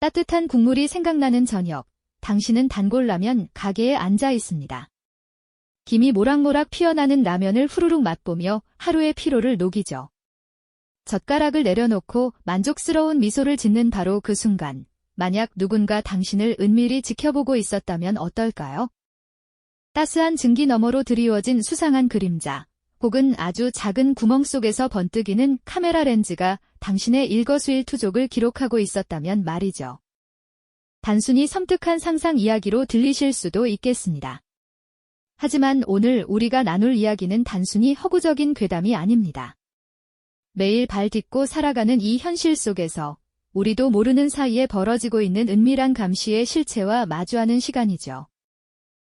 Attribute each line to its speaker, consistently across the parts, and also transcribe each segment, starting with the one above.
Speaker 1: 따뜻한 국물이 생각나는 저녁, 당신은 단골라면 가게에 앉아 있습니다. 김이 모락모락 피어나는 라면을 후루룩 맛보며 하루의 피로를 녹이죠. 젓가락을 내려놓고 만족스러운 미소를 짓는 바로 그 순간, 만약 누군가 당신을 은밀히 지켜보고 있었다면 어떨까요? 따스한 증기 너머로 드리워진 수상한 그림자, 혹은 아주 작은 구멍 속에서 번뜩이는 카메라 렌즈가 당신의 일거수일투족을 기록하고 있었다면 말이죠. 단순히 섬뜩한 상상 이야기로 들리실 수도 있겠습니다. 하지만 오늘 우리가 나눌 이야기는 단순히 허구적인 괴담이 아닙니다. 매일 발 딛고 살아가는 이 현실 속에서 우리도 모르는 사이에 벌어지고 있는 은밀한 감시의 실체와 마주하는 시간이죠.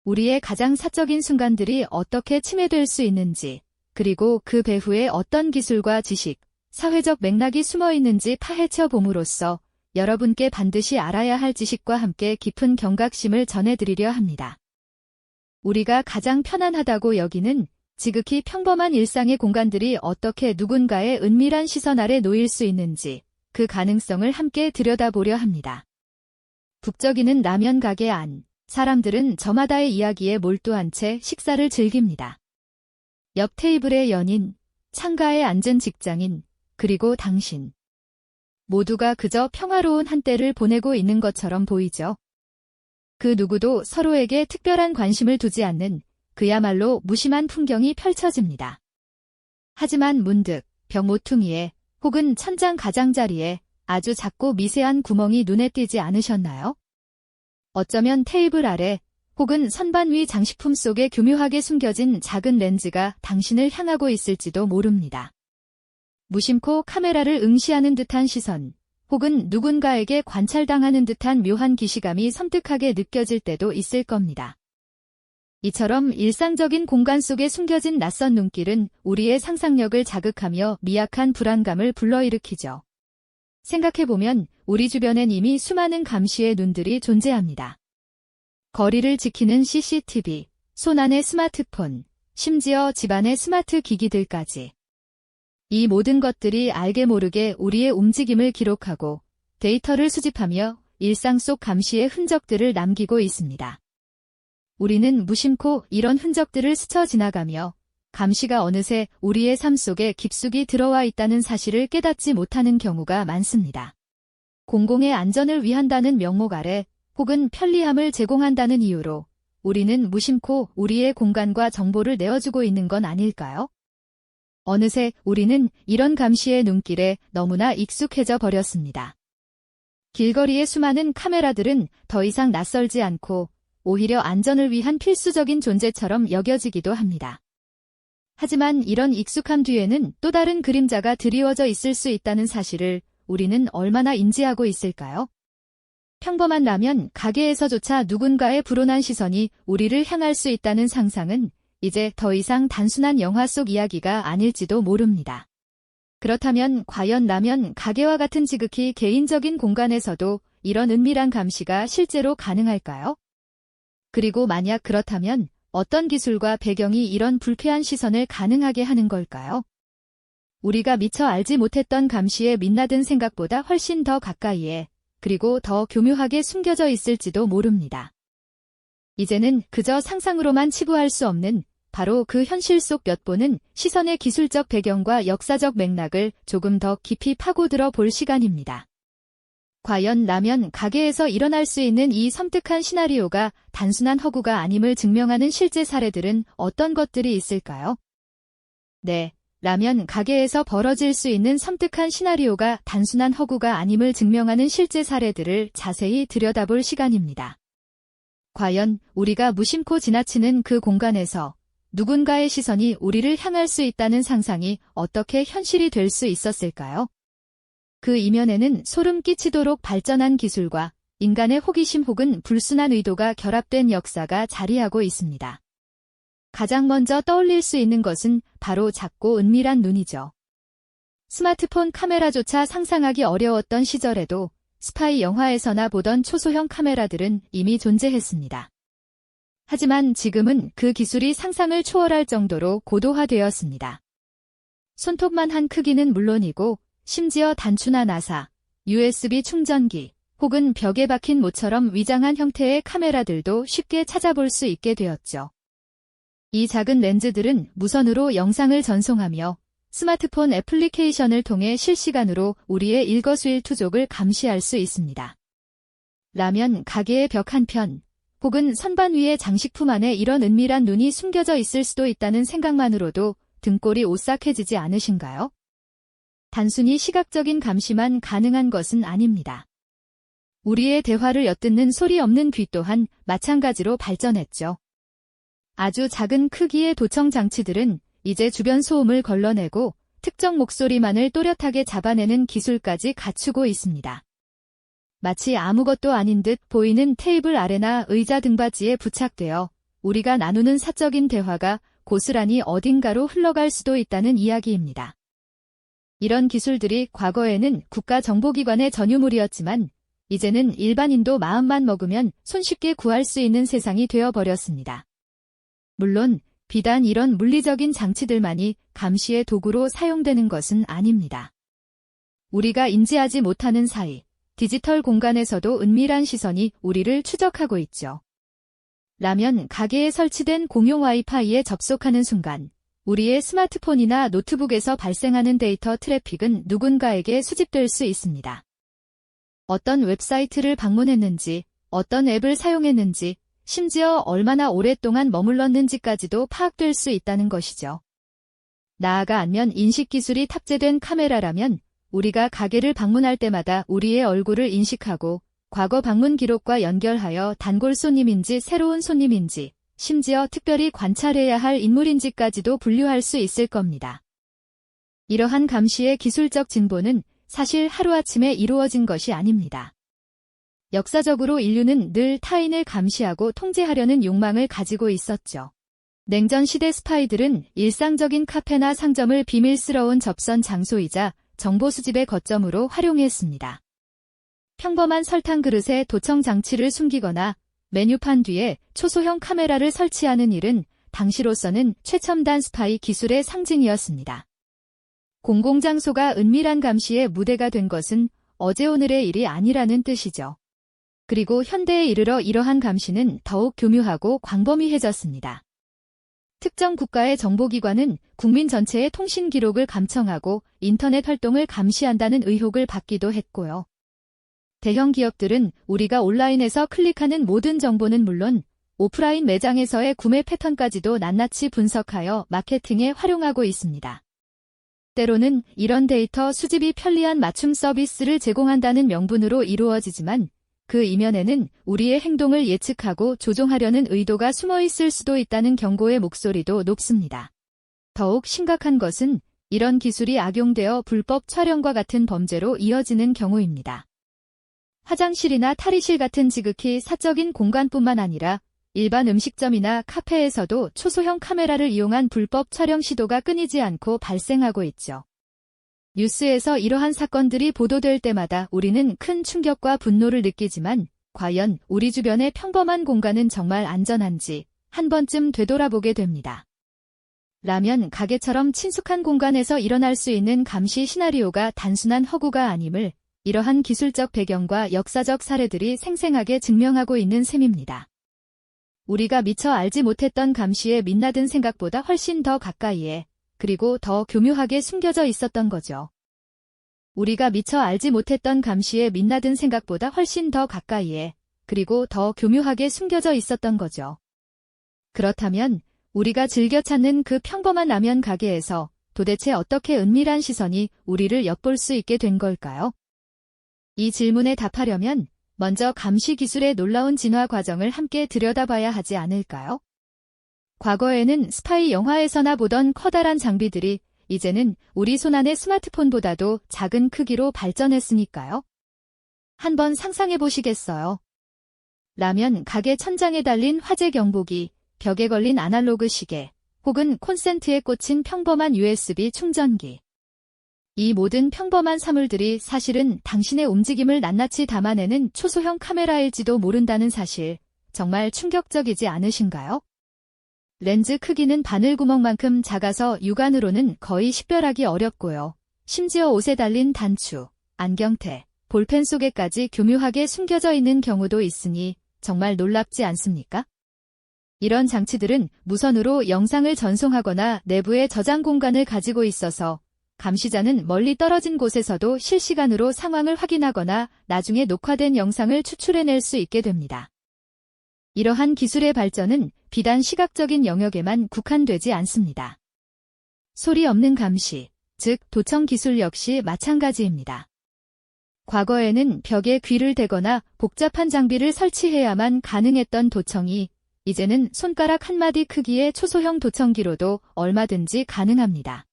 Speaker 1: 우리의 가장 사적인 순간들이 어떻게 침해될 수 있는지, 그리고 그 배후에 어떤 기술과 지식, 사회적 맥락이 숨어 있는지 파헤쳐 봄으로써 여러분께 반드시 알아야 할 지식과 함께 깊은 경각심을 전해드리려 합니다. 우리가 가장 편안하다고 여기는 지극히 평범한 일상의 공간들이 어떻게 누군가의 은밀한 시선 아래 놓일 수 있는지 그 가능성을 함께 들여다보려 합니다. 북적이는 라면 가게 안, 사람들은 저마다의 이야기에 몰두한 채 식사를 즐깁니다. 옆 테이블의 연인, 창가에 앉은 직장인, 그리고 당신. 모두가 그저 평화로운 한때를 보내고 있는 것처럼 보이죠. 그 누구도 서로에게 특별한 관심을 두지 않는 그야말로 무심한 풍경이 펼쳐집니다. 하지만 문득 벽 모퉁이에 혹은 천장 가장자리에 아주 작고 미세한 구멍이 눈에 띄지 않으셨나요? 어쩌면 테이블 아래 혹은 선반 위 장식품 속에 교묘하게 숨겨진 작은 렌즈가 당신을 향하고 있을지도 모릅니다. 무심코 카메라를 응시하는 듯한 시선, 혹은 누군가에게 관찰당하는 듯한 묘한 기시감이 섬뜩하게 느껴질 때도 있을 겁니다. 이처럼 일상적인 공간 속에 숨겨진 낯선 눈길은 우리의 상상력을 자극하며 미약한 불안감을 불러일으키죠. 생각해보면 우리 주변엔 이미 수많은 감시의 눈들이 존재합니다. 거리를 지키는 CCTV, 손안의 스마트폰, 심지어 집안의 스마트 기기들까지. 이 모든 것들이 알게 모르게 우리의 움직임을 기록하고 데이터를 수집하며 일상 속 감시의 흔적들을 남기고 있습니다. 우리는 무심코 이런 흔적들을 스쳐 지나가며 감시가 어느새 우리의 삶 속에 깊숙이 들어와 있다는 사실을 깨닫지 못하는 경우가 많습니다. 공공의 안전을 위한다는 명목 아래 혹은 편리함을 제공한다는 이유로 우리는 무심코 우리의 공간과 정보를 내어주고 있는 건 아닐까요? 어느새 우리는 이런 감시의 눈길에 너무나 익숙해져 버렸습니다. 길거리의 수많은 카메라들은 더 이상 낯설지 않고 오히려 안전을 위한 필수적인 존재처럼 여겨지기도 합니다. 하지만 이런 익숙함 뒤에는 또 다른 그림자가 드리워져 있을 수 있다는 사실을 우리는 얼마나 인지하고 있을까요? 평범한 라면 가게에서조차 누군가의 불온한 시선이 우리를 향할 수 있다는 상상은 이제 더 이상 단순한 영화 속 이야기가 아닐지도 모릅니다. 그렇다면 과연 라면 가게와 같은 지극히 개인적인 공간에서도 이런 은밀한 감시가 실제로 가능할까요? 그리고 만약 그렇다면 어떤 기술과 배경이 이런 불쾌한 시선을 가능하게 하는 걸까요? 우리가 미처 알지 못했던 감시의 민낯은 생각보다 훨씬 더 가까이에 그리고 더 교묘하게 숨겨져 있을지도 모릅니다. 이제는 그저 상상으로만 치부할 수 없는 바로 그 현실 속 엿보는 시선의 기술적 배경과 역사적 맥락을 조금 더 깊이 파고들어 볼 시간입니다. 과연 라면 가게에서 일어날 수 있는 이 섬뜩한 시나리오가 단순한 허구가 아님을 증명하는 실제 사례들은 어떤 것들이 있을까요? 네, 라면 가게에서 벌어질 수 있는 섬뜩한 시나리오가 단순한 허구가 아님을 증명하는 실제 사례들을 자세히 들여다볼 시간입니다. 과연 우리가 무심코 지나치는 그 공간에서 누군가의 시선이 우리를 향할 수 있다는 상상이 어떻게 현실이 될 수 있었을까요? 그 이면에는 소름 끼치도록 발전한 기술과 인간의 호기심 혹은 불순한 의도가 결합된 역사가 자리하고 있습니다. 가장 먼저 떠올릴 수 있는 것은 바로 작고 은밀한 눈이죠. 스마트폰 카메라조차 상상하기 어려웠던 시절에도 스파이 영화에서나 보던 초소형 카메라들은 이미 존재했습니다. 하지만 지금은 그 기술이 상상을 초월할 정도로 고도화되었습니다. 손톱만 한 크기는 물론이고 심지어 단추나 나사, USB 충전기, 혹은 벽에 박힌 모처럼 위장한 형태의 카메라들도 쉽게 찾아볼 수 있게 되었죠. 이 작은 렌즈들은 무선으로 영상을 전송하며 스마트폰 애플리케이션을 통해 실시간으로 우리의 일거수일투족을 감시할 수 있습니다. 라면 가게의 벽 한편, 혹은 선반 위의 장식품 안에 이런 은밀한 눈이 숨겨져 있을 수도 있다는 생각만으로도 등골이 오싹해지지 않으신가요? 단순히 시각적인 감시만 가능한 것은 아닙니다. 우리의 대화를 엿듣는 소리 없는 귀 또한 마찬가지로 발전했죠. 아주 작은 크기의 도청 장치들은 이제 주변 소음을 걸러내고 특정 목소리만을 또렷하게 잡아내는 기술까지 갖추고 있습니다. 마치 아무것도 아닌 듯 보이는 테이블 아래나 의자 등받이에 부착되어 우리가 나누는 사적인 대화가 고스란히 어딘가로 흘러갈 수도 있다는 이야기입니다. 이런 기술들이 과거에는 국가정보기관의 전유물이었지만 이제는 일반인도 마음만 먹으면 손쉽게 구할 수 있는 세상이 되어버렸습니다. 물론 비단 이런 물리적인 장치들만이 감시의 도구로 사용되는 것은 아닙니다. 우리가 인지하지 못하는 사이 디지털 공간에서도 은밀한 시선이 우리를 추적하고 있죠. 라면 가게에 설치된 공용 와이파이에 접속하는 순간 우리의 스마트폰이나 노트북에서 발생하는 데이터 트래픽은 누군가에게 수집될 수 있습니다. 어떤 웹사이트를 방문했는지, 어떤 앱을 사용했는지, 심지어 얼마나 오랫동안 머물렀는지까지도 파악될 수 있다는 것이죠. 나아가 안면 인식 기술이 탑재된 카메라라면 우리가 가게를 방문할 때마다 우리의 얼굴을 인식하고 과거 방문 기록과 연결하여 단골 손님인지 새로운 손님인지, 심지어 특별히 관찰해야 할 인물인지까지도 분류할 수 있을 겁니다. 이러한 감시의 기술적 진보는 사실 하루아침에 이루어진 것이 아닙니다. 역사적으로 인류는 늘 타인을 감시하고 통제하려는 욕망을 가지고 있었죠. 냉전 시대 스파이들은 일상적인 카페나 상점을 비밀스러운 접선 장소이자 정보 수집의 거점으로 활용했습니다. 평범한 설탕 그릇에 도청 장치를 숨기거나 메뉴판 뒤에 초소형 카메라를 설치하는 일은 당시로서는 최첨단 스파이 기술의 상징이었습니다. 공공장소가 은밀한 감시의 무대가 된 것은 어제 오늘의 일이 아니라는 뜻이죠. 그리고 현대에 이르러 이러한 감시는 더욱 교묘하고 광범위해졌습니다. 특정 국가의 정보기관은 국민 전체의 통신 기록을 감청하고 인터넷 활동을 감시한다는 의혹을 받기도 했고요. 대형 기업들은 우리가 온라인에서 클릭하는 모든 정보는 물론 오프라인 매장에서의 구매 패턴까지도 낱낱이 분석하여 마케팅에 활용하고 있습니다. 때로는 이런 데이터 수집이 편리한 맞춤 서비스를 제공한다는 명분으로 이루어지지만 그 이면에는 우리의 행동을 예측하고 조종하려는 의도가 숨어 있을 수도 있다는 경고의 목소리도 높습니다. 더욱 심각한 것은 이런 기술이 악용되어 불법 촬영과 같은 범죄로 이어지는 경우입니다. 화장실이나 탈의실 같은 지극히 사적인 공간뿐만 아니라 일반 음식점이나 카페에서도 초소형 카메라를 이용한 불법 촬영 시도가 끊이지 않고 발생하고 있죠. 뉴스에서 이러한 사건들이 보도될 때마다 우리는 큰 충격과 분노를 느끼지만 과연 우리 주변의 평범한 공간은 정말 안전한지 한 번쯤 되돌아보게 됩니다. 라면 가게처럼 친숙한 공간에서 일어날 수 있는 감시 시나리오가 단순한 허구가 아님을 이러한 기술적 배경과 역사적 사례들이 생생하게 증명하고 있는 셈입니다. 우리가 미처 알지 못했던 감시의 민낯은 생각보다 훨씬 더 가까이에 그리고 더 교묘하게 숨겨져 있었던 거죠. 우리가 미처 알지 못했던 감시의 민낯은 생각보다 훨씬 더 가까이에 그리고 더 교묘하게 숨겨져 있었던 거죠. 그렇다면 우리가 즐겨 찾는 그 평범한 라면 가게에서 도대체 어떻게 은밀한 시선이 우리를 엿볼 수 있게 된 걸까요? 이 질문에 답하려면 먼저 감시 기술의 놀라운 진화 과정을 함께 들여다봐야 하지 않을까요? 과거에는 스파이 영화에서나 보던 커다란 장비들이 이제는 우리 손안의 스마트폰보다도 작은 크기로 발전했으니까요. 한번 상상해 보시겠어요? 라면 가게 천장에 달린 화재 경보기, 벽에 걸린 아날로그 시계, 혹은 콘센트에 꽂힌 평범한 USB 충전기. 이 모든 평범한 사물들이 사실은 당신의 움직임을 낱낱이 담아내는 초소형 카메라일지도 모른다는 사실, 정말 충격적이지 않으신가요? 렌즈 크기는 바늘구멍만큼 작아서 육안으로는 거의 식별하기 어렵고요. 심지어 옷에 달린 단추, 안경테, 볼펜 속에까지 교묘하게 숨겨져 있는 경우도 있으니 정말 놀랍지 않습니까? 이런 장치들은 무선으로 영상을 전송하거나 내부에 저장 공간을 가지고 있어서 감시자는 멀리 떨어진 곳에서도 실시간으로 상황을 확인하거나 나중에 녹화된 영상을 추출해낼 수 있게 됩니다. 이러한 기술의 발전은 비단 시각적인 영역에만 국한되지 않습니다. 소리 없는 감시, 즉 도청 기술 역시 마찬가지입니다. 과거에는 벽에 귀를 대거나 복잡한 장비를 설치해야만 가능했던 도청이 이제는 손가락 한마디 크기의 초소형 도청기로도 얼마든지 가능합니다.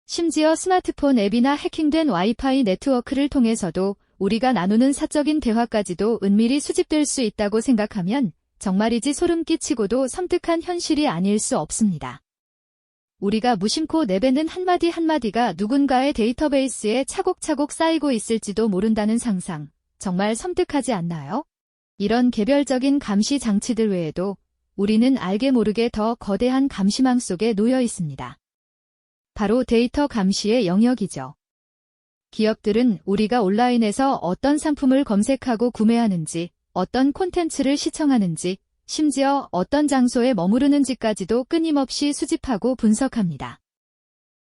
Speaker 1: 심지어 스마트폰 앱이나 해킹된 와이파이 네트워크를 통해서도 우리가 나누는 사적인 대화까지도 은밀히 수집될 수 있다고 생각하면 정말이지 소름 끼치고도 섬뜩한 현실이 아닐 수 없습니다. 우리가 무심코 내뱉는 한마디 한마디가 누군가의 데이터베이스에 차곡차곡 쌓이고 있을지도 모른다는 상상, 정말 섬뜩하지 않나요? 이런 개별적인 감시 장치들 외에도 우리는 알게 모르게 더 거대한 감시망 속에 놓여 있습니다. 바로 데이터 감시의 영역이죠. 기업들은 우리가 온라인에서 어떤 상품을 검색하고 구매하는지, 어떤 콘텐츠를 시청하는지, 심지어 어떤 장소에 머무르는지까지도 끊임없이 수집하고 분석합니다.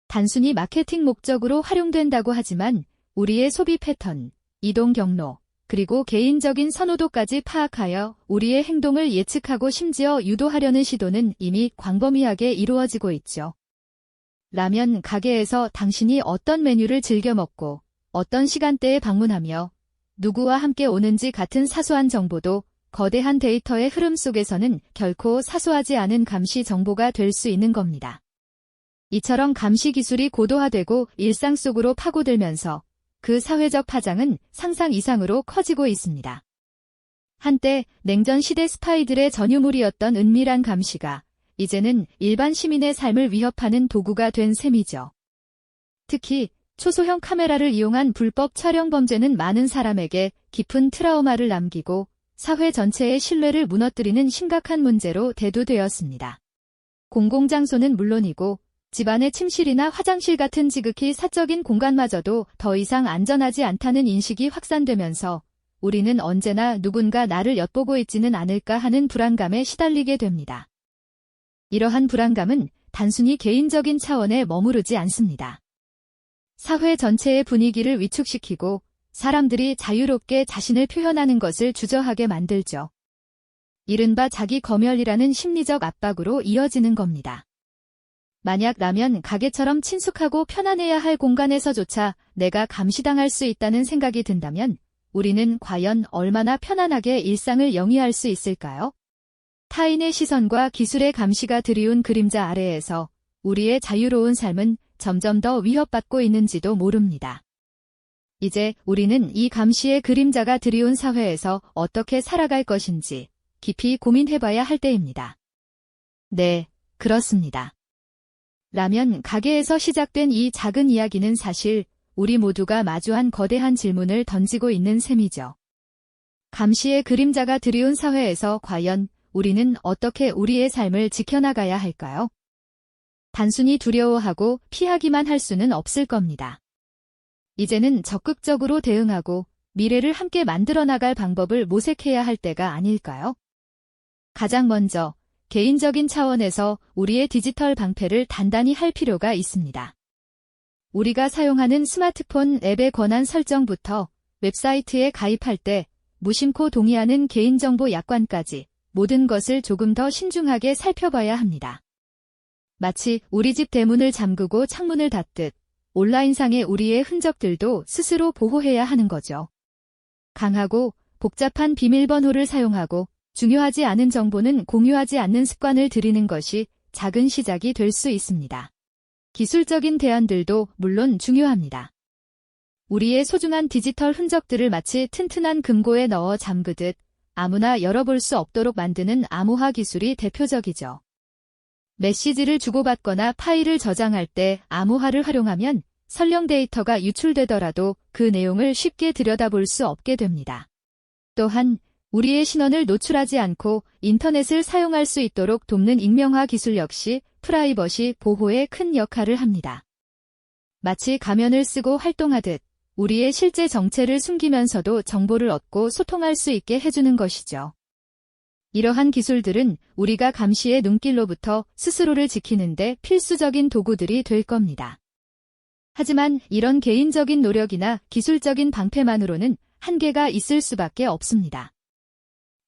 Speaker 1: 단순히 마케팅 목적으로 활용된다고 하지만 우리의 소비 패턴, 이동 경로, 그리고 개인적인 선호도까지 파악하여 우리의 행동을 예측하고 심지어 유도하려는 시도는 이미 광범위하게 이루어지고 있죠. 라면 가게에서 당신이 어떤 메뉴를 즐겨 먹고 어떤 시간대에 방문하며 누구와 함께 오는지 같은 사소한 정보도 거대한 데이터의 흐름 속에서는 결코 사소하지 않은 감시 정보가 될 수 있는 겁니다. 이처럼 감시 기술이 고도화되고 일상 속으로 파고들면서 그 사회적 파장은 상상 이상으로 커지고 있습니다. 한때 냉전 시대 스파이들의 전유물이었던 은밀한 감시가 이제는 일반 시민의 삶을 위협하는 도구가 된 셈이죠. 특히 초소형 카메라를 이용한 불법 촬영 범죄는 많은 사람에게 깊은 트라우마를 남기고 사회 전체의 신뢰를 무너뜨리는 심각한 문제로 대두되었습니다. 공공장소는 물론이고 집안의 침실이나 화장실 같은 지극히 사적인 공간마저도 더 이상 안전하지 않다는 인식이 확산되면서 우리는 언제나 누군가 나를 엿보고 있지는 않을까 하는 불안감에 시달리게 됩니다. 이러한 불안감은 단순히 개인적인 차원에 머무르지 않습니다. 사회 전체의 분위기를 위축시키고 사람들이 자유롭게 자신을 표현하는 것을 주저하게 만들죠. 이른바 자기 검열이라는 심리적 압박으로 이어지는 겁니다. 만약 라면 가게처럼 친숙하고 편안해야 할 공간에서조차 내가 감시당할 수 있다는 생각이 든다면 우리는 과연 얼마나 편안하게 일상을 영위할 수 있을까요? 타인의 시선과 기술의 감시가 드리운 그림자 아래에서 우리의 자유로운 삶은 점점 더 위협받고 있는지도 모릅니다. 이제 우리는 이 감시의 그림자가 드리운 사회에서 어떻게 살아갈 것인지 깊이 고민해봐야 할 때입니다. 네, 그렇습니다. 라면 가게에서 시작된 이 작은 이야기는 사실 우리 모두가 마주한 거대한 질문을 던지고 있는 셈이죠. 감시의 그림자가 드리운 사회에서 과연 우리는 어떻게 우리의 삶을 지켜나가야 할까요? 단순히 두려워하고 피하기만 할 수는 없을 겁니다. 이제는 적극적으로 대응하고 미래를 함께 만들어 나갈 방법을 모색해야 할 때가 아닐까요? 가장 먼저 개인적인 차원에서 우리의 디지털 방패를 단단히 할 필요가 있습니다. 우리가 사용하는 스마트폰 앱의 권한 설정부터 웹사이트에 가입할 때 무심코 동의하는 개인정보 약관까지 모든 것을 조금 더 신중하게 살펴봐야 합니다. 마치 우리 집 대문을 잠그고 창문을 닫듯 온라인상의 우리의 흔적들도 스스로 보호해야 하는 거죠. 강하고 복잡한 비밀번호를 사용하고 중요하지 않은 정보는 공유하지 않는 습관을 들이는 것이 작은 시작이 될 수 있습니다. 기술적인 대안들도 물론 중요합니다. 우리의 소중한 디지털 흔적들을 마치 튼튼한 금고에 넣어 잠그듯 아무나 열어볼 수 없도록 만드는 암호화 기술이 대표적이죠. 메시지를 주고받거나 파일을 저장할 때 암호화를 활용하면 설령 데이터가 유출되더라도 그 내용을 쉽게 들여다볼 수 없게 됩니다. 또한 우리의 신원을 노출하지 않고 인터넷을 사용할 수 있도록 돕는 익명화 기술 역시 프라이버시 보호에 큰 역할을 합니다. 마치 가면을 쓰고 활동하듯 우리의 실제 정체를 숨기면서도 정보를 얻고 소통할 수 있게 해주는 것이죠. 이러한 기술들은 우리가 감시의 눈길로부터 스스로를 지키는데 필수적인 도구들이 될 겁니다. 하지만 이런 개인적인 노력이나 기술적인 방패만으로는 한계가 있을 수밖에 없습니다.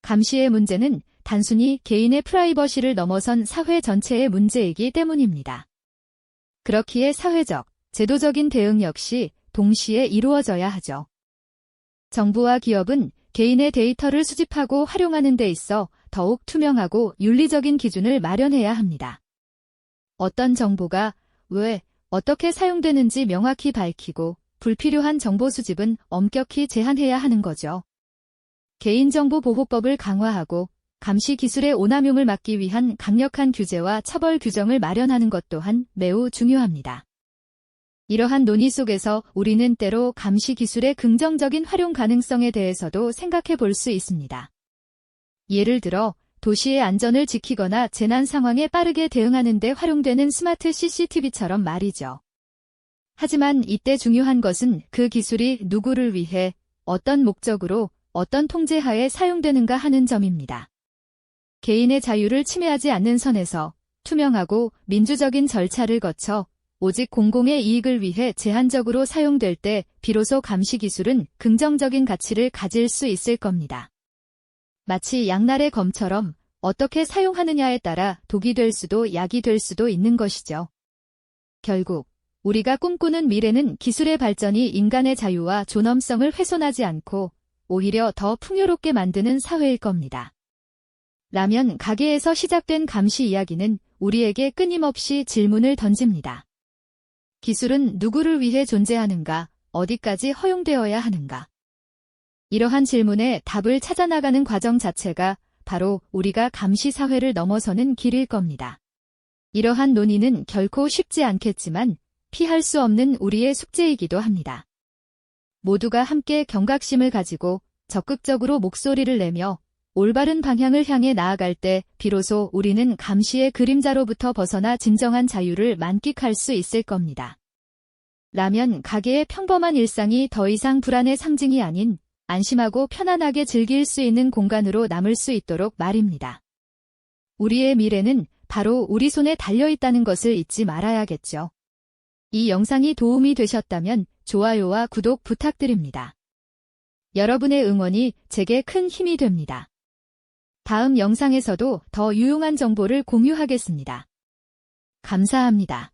Speaker 1: 감시의 문제는 단순히 개인의 프라이버시를 넘어선 사회 전체의 문제이기 때문입니다. 그렇기에 사회적, 제도적인 대응 역시 동시에 이루어져야 하죠. 정부와 기업은 개인의 데이터를 수집하고 활용하는 데 있어 더욱 투명하고 윤리적인 기준을 마련해야 합니다. 어떤 정보가 왜, 어떻게 사용되는지 명확히 밝히고 불필요한 정보 수집은 엄격히 제한해야 하는 거죠. 개인정보보호법을 강화하고 감시 기술의 오남용을 막기 위한 강력한 규제와 처벌 규정을 마련하는 것 또한 매우 중요합니다. 이러한 논의 속에서 우리는 때로 감시 기술의 긍정적인 활용 가능성에 대해서도 생각해 볼 수 있습니다. 예를 들어 도시의 안전을 지키거나 재난 상황에 빠르게 대응하는 데 활용되는 스마트 CCTV처럼 말이죠. 하지만 이때 중요한 것은 그 기술이 누구를 위해, 어떤 목적으로, 어떤 통제하에 사용되는가 하는 점입니다. 개인의 자유를 침해하지 않는 선에서 투명하고 민주적인 절차를 거쳐 오직 공공의 이익을 위해 제한적으로 사용될 때 비로소 감시 기술은 긍정적인 가치를 가질 수 있을 겁니다. 마치 양날의 검처럼 어떻게 사용하느냐에 따라 독이 될 수도 약이 될 수도 있는 것이죠. 결국 우리가 꿈꾸는 미래는 기술의 발전이 인간의 자유와 존엄성을 훼손하지 않고 오히려 더 풍요롭게 만드는 사회일 겁니다. 라면 가게에서 시작된 감시 이야기는 우리에게 끊임없이 질문을 던집니다. 기술은 누구를 위해 존재하는가, 어디까지 허용되어야 하는가? 이러한 질문에 답을 찾아나가는 과정 자체가 바로 우리가 감시 사회를 넘어서는 길일 겁니다. 이러한 논의는 결코 쉽지 않겠지만 피할 수 없는 우리의 숙제이기도 합니다. 모두가 함께 경각심을 가지고 적극적으로 목소리를 내며 올바른 방향을 향해 나아갈 때 비로소 우리는 감시의 그림자로부터 벗어나 진정한 자유를 만끽할 수 있을 겁니다. 라면 가게의 평범한 일상이 더 이상 불안의 상징이 아닌 안심하고 편안하게 즐길 수 있는 공간으로 남을 수 있도록 말입니다. 우리의 미래는 바로 우리 손에 달려있다는 것을 잊지 말아야겠죠. 이 영상이 도움이 되셨다면 좋아요와 구독 부탁드립니다. 여러분의 응원이 제게 큰 힘이 됩니다. 다음 영상에서도 더 유용한 정보를 공유하겠습니다. 감사합니다.